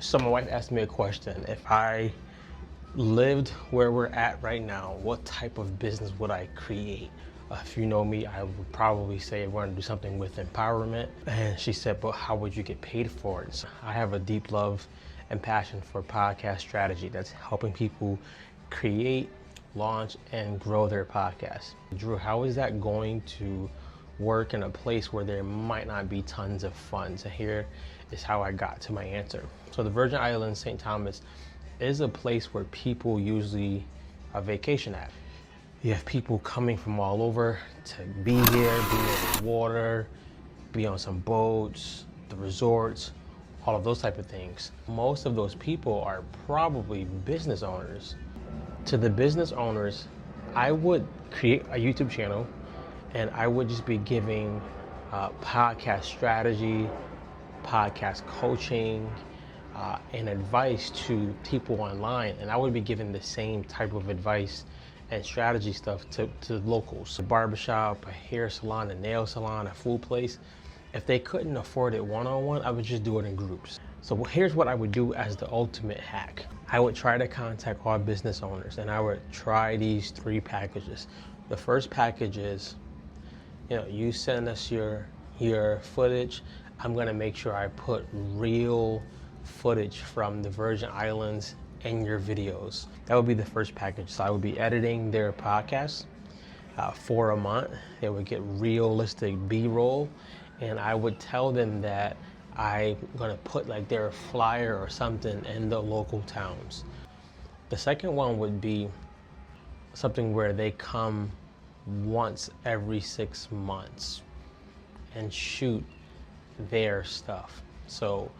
So my wife asked me a question. If I lived where we're at right now, what type of business would I create? If you know me, I would probably say we're gonna do something with empowerment. And she said, but how would you get paid for it? So I have a deep love and passion for podcast strategy that's helping people create, launch, and grow their podcast. Drew, how is that going to work in a place where there might not be tons of funds? And here is how I got to my answer. So the Virgin Islands, St. Thomas, is a place where people usually vacation at. You have people coming from all over to be here, be near the water, be on some boats, the resorts, all of those type of things. Most of those people are probably business owners. To the business owners, I would create a YouTube channel and I would just be giving podcast strategy, podcast coaching, and advice to people online. And I would be giving the same type of advice and strategy stuff to locals. A barbershop, a hair salon, a nail salon, a food place. If they couldn't afford it one-on-one, I would just do it in groups. So here's what I would do as the ultimate hack. I would try to contact all business owners and I would try these 3 packages. The first package is, you send us your footage. I'm gonna make sure I put real footage from the Virgin Islands in your videos. That would be the first package. So I would be editing their podcast for a month. They would get realistic B-roll, and I would tell them that I'm gonna put like their flyer or something in the local towns. The second one would be something where they come once every 6 months and shoot their stuff. So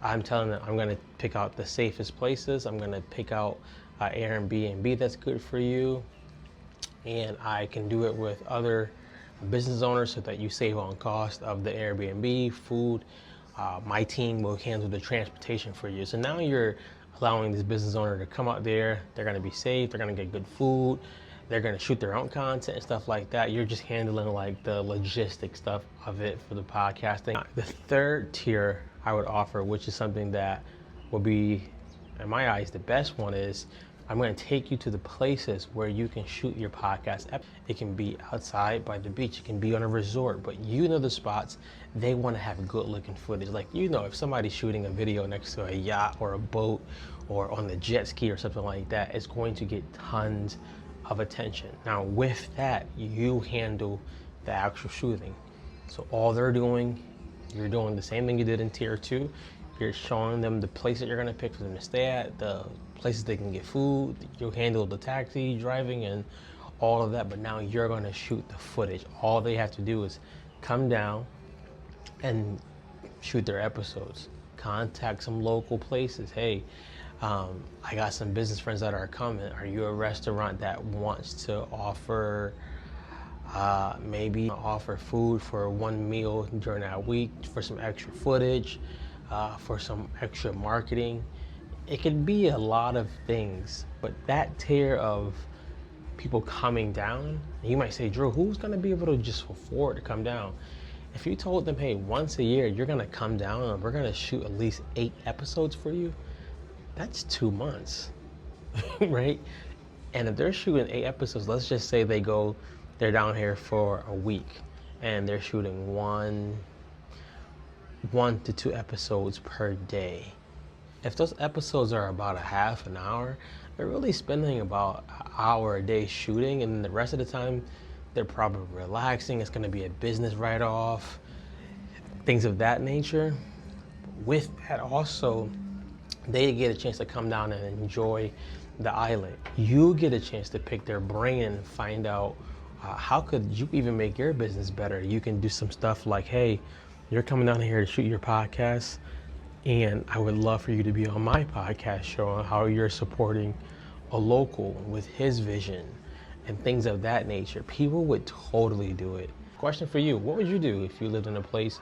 I'm telling them I'm gonna pick out the safest places. I'm gonna pick out Airbnb that's good for you. And I can do it with other business owners so that you save on cost of the Airbnb, food. My team will handle the transportation for you. So now you're allowing this business owner to come out there. They're gonna be safe, they're gonna get good food. They're gonna shoot their own content and stuff like that. You're just handling like the logistic stuff of it for the podcasting. The third tier I would offer, which is something that will be, in my eyes, the best one, is I'm gonna take you to the places where you can shoot your podcast. It can be outside by the beach, it can be on a resort, but you know the spots, they wanna have good looking footage. Like, if somebody's shooting a video next to a yacht or a boat or on the jet ski or something like that, it's going to get tons of attention. Now with that, you handle the actual shooting. So all they're doing, you're doing the same thing you did in tier 2. You're showing them the place that you're gonna pick for them to stay at, the places they can get food. You'll handle the taxi, driving, and all of that, but now you're gonna shoot the footage. All they have to do is come down and shoot their episodes. Contact some local places. Hey, I got some business friends that are coming. Are you a restaurant that wants to offer maybe offer food for one meal during that week for some extra footage, for some extra marketing? It could be a lot of things, but that tier of people coming down, you might say, Drew, who's gonna be able to just afford to come down? If you told them, hey, once a year you're gonna come down and we're gonna shoot at least 8 episodes for you, that's 2 months, right? And if they're shooting 8 episodes, let's just say they're down here for a week and they're shooting one to 2 episodes per day. If those episodes are about a half an hour, they're really spending about an hour a day shooting, and the rest of the time they're probably relaxing. It's gonna be a business write-off, things of that nature. With that also, they get a chance to come down and enjoy the island. You get a chance to pick their brain and find out how could you even make your business better. You can do some stuff like, hey, you're coming down here to shoot your podcast, and I would love for you to be on my podcast show on how you're supporting a local with his vision and things of that nature. People would totally do it. Question for you, what would you do if you lived in a place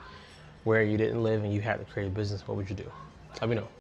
where you didn't live and you had to create a business? What would you do? Let me know.